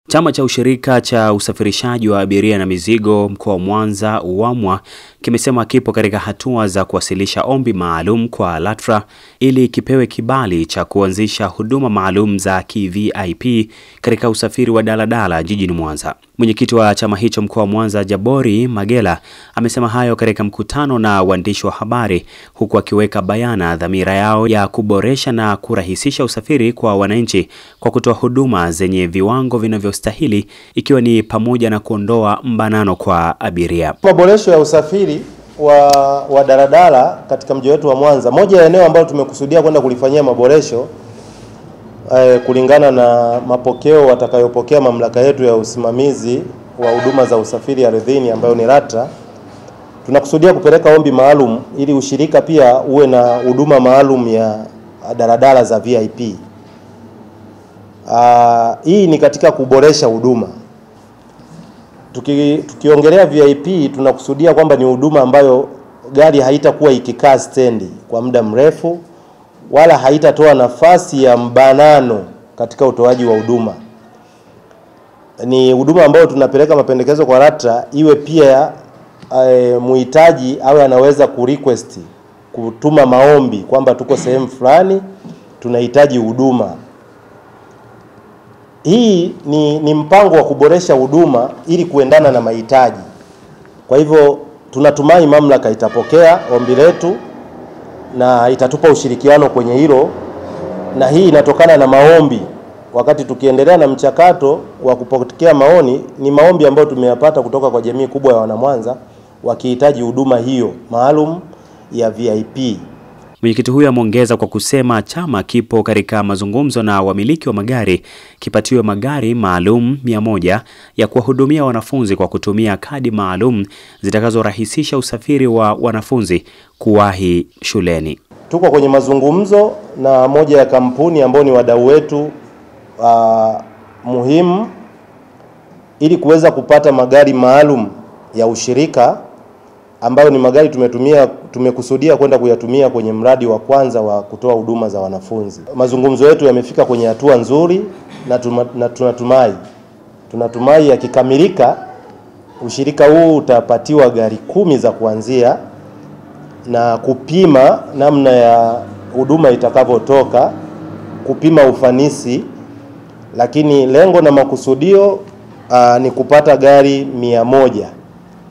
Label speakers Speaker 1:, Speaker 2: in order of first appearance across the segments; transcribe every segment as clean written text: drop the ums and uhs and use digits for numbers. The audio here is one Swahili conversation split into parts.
Speaker 1: Chama cha ushirika cha usafirishaji wa abiria na mizigo mkoa wa Mwanza UWAMWA kimesema kipo katika hatua za kuwasilisha ombi maalum kwa LATRA ili kipewe kibali cha kuanzisha huduma maalum za KVIP katika usafiri wa daladala jijini Mwanza. Mwenyekiti wa chama hicho mkoa wa Mwanza Jabori Magela amesema hayo katika mkutano na waandishi wa habari, huku akiweka bayana dhamira yao ya kuboresha na kurahisisha usafiri kwa wananchi kwa kutoa huduma zenye viwango vinavyostahili, ikiwa ni pamoja na kuondoa mbanano kwa abiria.
Speaker 2: Maboresho ya usafiri wa daladala katika mji wetu wa Mwanza, moja ya eneo ambalo tumekusudia kwenda kulifanyia maboresho kulingana na mapokeo watakayopokea mamlaka yetu ya usimamizi wa huduma za usafiri ardhini ambayo ni LATRA. Tunakusudia kupeleka ombi maalum ili ushirika pia uwe na huduma maalum ya daladala za VIP. Hii ni katika kuboresha huduma. Tukiongelea VIP tunakusudia kwamba ni huduma ambayo gari haitakuwa ikikaa stendi kwa muda mrefu, wala haitatoa nafasi ya mbanano katika utoaji wa huduma. Ni huduma ambayo tunapeleka mapendekezo kwa LATRA iwe pia muhitaji awe anaweza kurequest, kutuma maombi kwamba tuko sehemu fulani tunahitaji huduma. Hii ni mpango wa kuboresha huduma ili kuendana na mahitaji. Kwa hivyo tunatumai mamlaka itapokea ombi letu na itatupa ushirikiano kwenye hilo, na hii inatokana na maombi. Wakati tukiendelea na mchakato wa kupokea maoni, ni maombi ambayo tumeyapata kutoka kwa jamii kubwa ya wanamwanza wakihitaji huduma hiyo maalum ya VIP.
Speaker 1: Mwenyekiti huyo ameongeza kwa kusema chama kipo katika mazungumzo na wamiliki wa magari kipatiwe magari maalum 100 ya kuwahudumia wanafunzi kwa kutumia kadi maalum zitakazorahisisha usafiri wa wanafunzi kuwahi shuleni.
Speaker 2: Tuko kwenye mazungumzo na moja ya kampuni ambao ni wadau wetu muhimu ili kuweza kupata magari maalum ya ushirika ambayo ni magari tumekusudia kwenda kuyatumia kwenye mradi wa kwanza wa kutoa huduma za wanafunzi. Mazungumzo yetu yamefika kwenye hatua nzuri na tunatumai yakikamilika ushirika huu utapatiwa gari 10 za kuanzia na kupima namna ya huduma itakavyotoka, kupima ufanisi, lakini lengo na makusudio ni kupata gari 100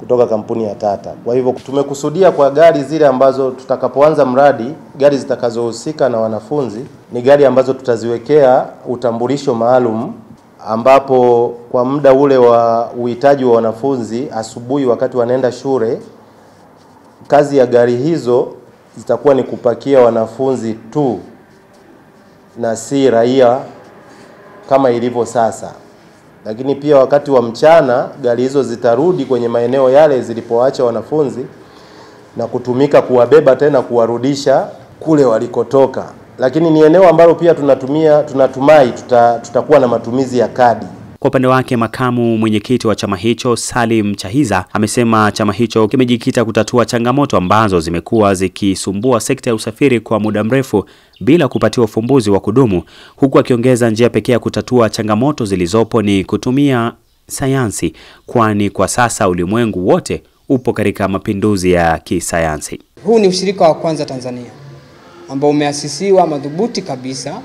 Speaker 2: kutoka kampuni ya Tata. Kwa hivyo tumekusudia kwa gari zile ambazo tutakapoanza mradi, gari zitakazohusika na wanafunzi ni gari ambazo tutaziwekea utambulisho maalum, ambapo kwa muda ule wa uhitaji wa wanafunzi asubuhi wakati wanaenda shule, kazi ya gari hizo zitakuwa ni kupakia wanafunzi tu na si raia kama ilivyo sasa. Lakini pia wakati wa mchana gari hizo zitarudi kwenye maeneo yale zilipoacha wanafunzi na kutumika kuwabeba tena kuwarudisha kule walikotoka. Lakini ni eneo ambalo pia tunatumai tutakuwa na matumizi ya kadi.
Speaker 1: Kwa upande wake, makamu mwenyekiti wa chama hicho Salim Chahiza amesema chama hicho kimejikita kutatua changamoto ambazo zimekuwa zikisumbua sekta ya usafiri kwa muda mrefu bila kupatiwa ufumbuzi wa kudumu, huku akiongeza njia pekee ya kutatua changamoto zilizopo ni kutumia sayansi, kwani kwa sasa ulimwengu wote upo katika mapinduzi ya kisayansi.
Speaker 3: Huu ni ushirika wa kwanza Tanzania ambao umeasisiwa madhubuti kabisa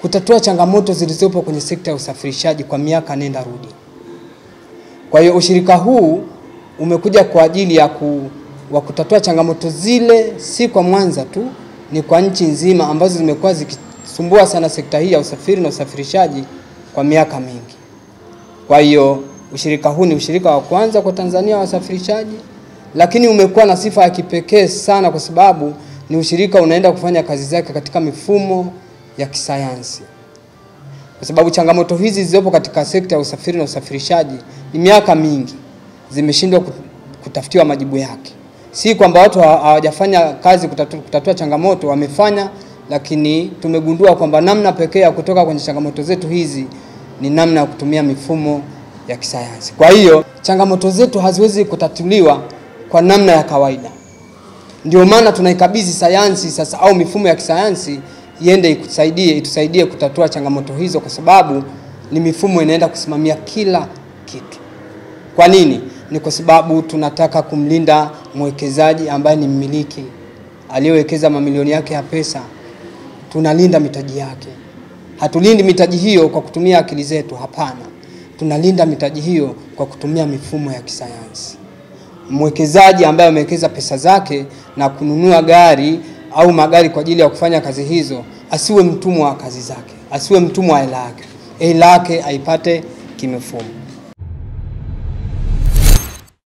Speaker 3: kutatua changamoto zilizopo kwenye sekta ya usafirishaji kwa miaka nenda rudi. Kwa hiyo ushirika huu umekuja kwa ajili ya kutatua changamoto zile, si kwa Mwanza tu, ni kwa nchi nzima ambazo zimekuwa zikisumbua sana sekta hii ya usafiri na usafirishaji kwa miaka mingi. Kwa hiyo ushirika huu ni ushirika wa kwanza kwa Tanzania wa usafirishaji, lakini umekuwa na sifa ya kipekee sana kwa sababu ni ushirika unaenda kufanya kazi zake katika mifumo ya kisayansi. Kwa sababu changamoto hizi zilizopo katika sekta ya usafiri na usafirishaji ni miaka mingi zimeshindwa kutafutiwa majibu yake. Si kwamba watu hawajafanya kazi kutatua changamoto, wamefanya, lakini tumegundua kwamba namna pekee ya kutoka kwenye changamoto zetu hizi ni namna ya kutumia mifumo ya kisayansi. Kwa hiyo changamoto zetu haziwezi kutatuliwa kwa namna ya kawaida. Ndio maana tunaikabidhi sayansi sasa au mifumo ya kisayansi iende itusaidie kutatua changamoto hizo, kwa sababu ni mifumo inaenda kusimamia kila kitu. Kwa nini? Ni kwa sababu tunataka kumlinda mwekezaji ambaye ni mmiliki aliyewekeza mamilioni yake ya pesa. Tunalinda mitaji yake. Hatulindi mitaji hiyo kwa kutumia akili zetu, hapana. Tunalinda mitaji hiyo kwa kutumia mifumo ya kisayansi. Mwekezaji ambaye amewekeza pesa zake na kununua gari au magari kwa ajili ya kufanya kazi hizo, asiwe mtumwa wa kazi zake, asiwe mtumwa wa hela yake. Hela yake aipate kimifumo.